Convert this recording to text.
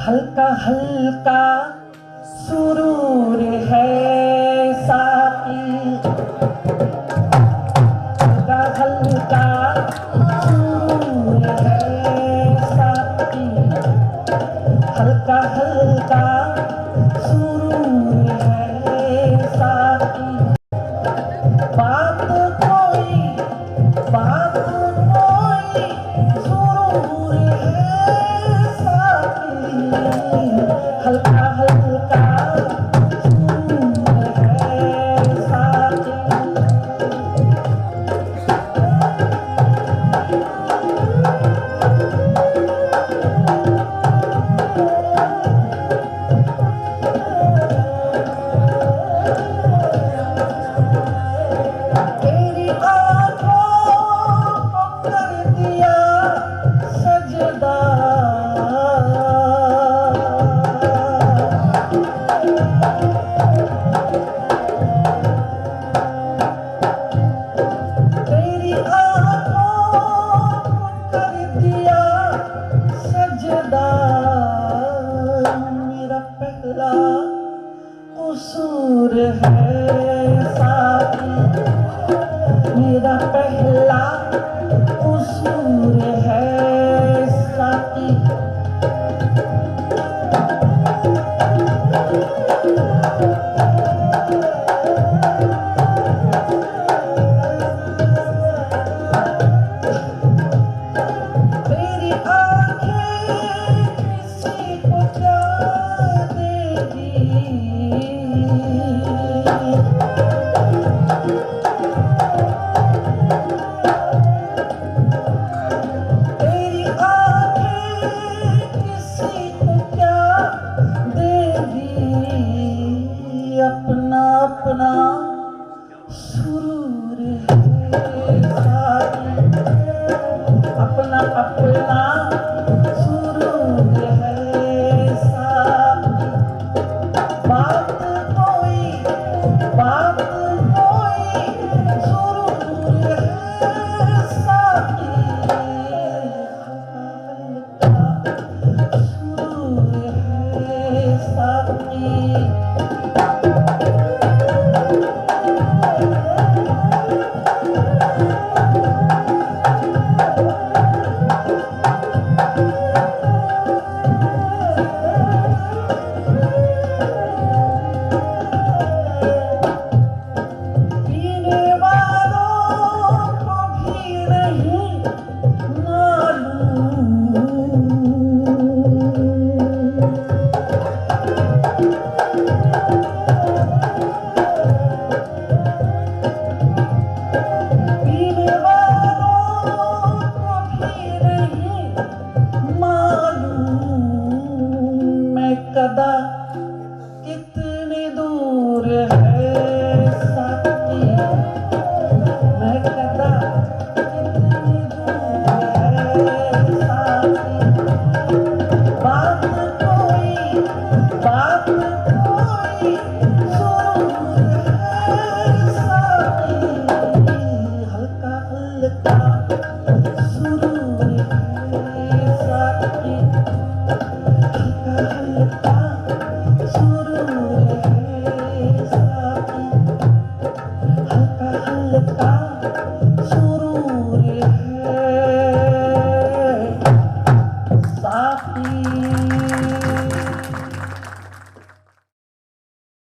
हल्का हल्का सुरूर है साकी, हल्का हल्का सुरूर है साकी, हल्का हल्का सुरूर है साकी। बात कोई सुरूर है साकी, हल्का हल्का सुरूर है साकी। तेरी आँखों को कर दिया सजदा, तेरी आँखों को कर दिया सजदा। मेरा पहला कसूर है साकी, मेरा पहला कसूर है साकी। तेरी आँखें किसी को क्या देगी, तेरी आँखें किसी को क्या देगी। अपना अपना सुरूर है साकी, अपना अपना सुरूर है साकी। बात कोई सुरूर है साकी, हल्का सुरूर है साकी। पीने वालों को भी नहीं मालूम, पीने वालों को भी नहीं मालूम। मैं कदा